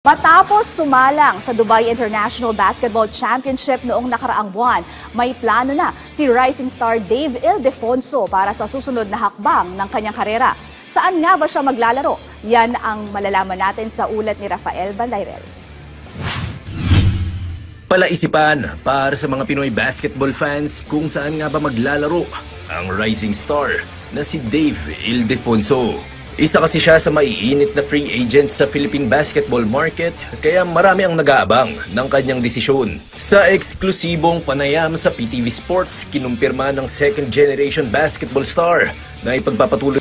Matapos sumalang sa Dubai International Basketball Championship noong nakaraang buwan, may plano na si rising star Dave Ildefonso para sa susunod na hakbang ng kanyang karera. Saan nga ba siya maglalaro? Yan ang malalaman natin sa ulat ni Rafael Bandairel. Palaisipan para sa mga Pinoy basketball fans kung saan nga ba maglalaro ang rising star na si Dave Ildefonso. Isa kasi siya sa maiinit na free agent sa Philippine basketball market kaya marami ang nag-aabang ng kanyang desisyon. Sa eksklusibong panayam sa PTV Sports, kinumpirma ng second generation basketball star na ipagpapatuloy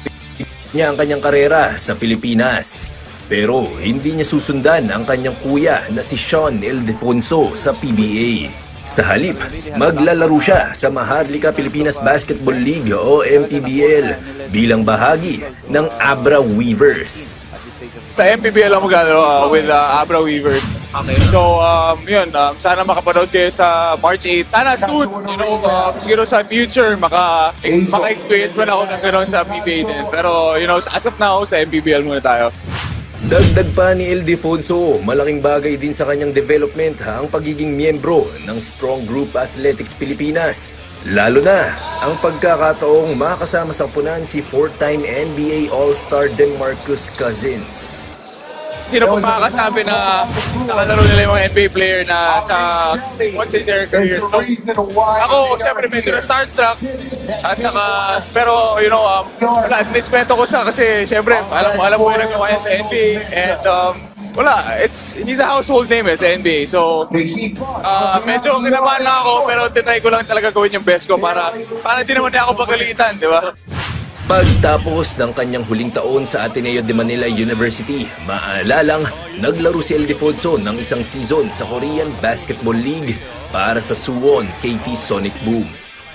niya ang kanyang karera sa Pilipinas. Pero hindi niya susundan ang kanyang kuya na si Sean Ildefonso sa PBA. Sa halip, maglalaro siya sa Maharlika Pilipinas Basketball League o MPBL bilang bahagi ng Abra Weavers. Sa MPBL ang maglalaro with Abra Weavers. Okay. So, yun, sana makapanood kayo sa March 8. Sana soon, siguro sa future, maka-experience man ako ng gano'n sa PBA din. Pero, as of now, sa MPBL muna tayo. Dagdag pa ni Ildefonso, malaking bagay din sa kanyang development ang pagiging miyembro ng Strong Group Athletics Pilipinas. Lalo na ang pagkakataong makasama sa punan si four-time NBA All-Star DeMarcus Cousins. Sino po makakasabi na nakalaro nila yung mga NBA player na sa once in their career? So, ako, syempre, medyo na starstruck. At saka, pero, nispeto ko siya kasi, syempre, alam mo yung nagawa niya sa NBA. And, he's a household name sa NBA. So, medyo kinabahan lang ako, pero tinry ko lang talaga gawin yung best ko para di naman niya ako pagalitan, di ba? Pagtapos ng kanyang huling taon sa Ateneo de Manila University, maalalang naglaro si Ildefonso ng isang season sa Korean Basketball League para sa Suwon KT Sonic Boom.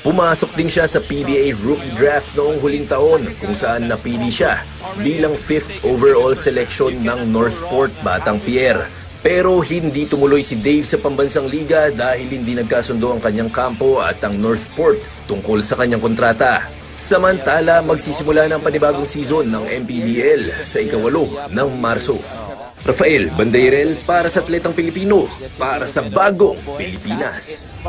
Pumasok din siya sa PBA Rookie Draft noong huling taon kung saan napili siya bilang 5th overall selection ng Northport Batang Pier. Pero hindi tumuloy si Dave sa pambansang liga dahil hindi nagkasundo ang kanyang kampo at ang Northport tungkol sa kanyang kontrata. Samantala, magsisimula ng panibagong season ng MPBL sa ika-8 ng Marso. Rafael Bandairel para sa Atletang Pilipino, para sa Bagong Pilipinas.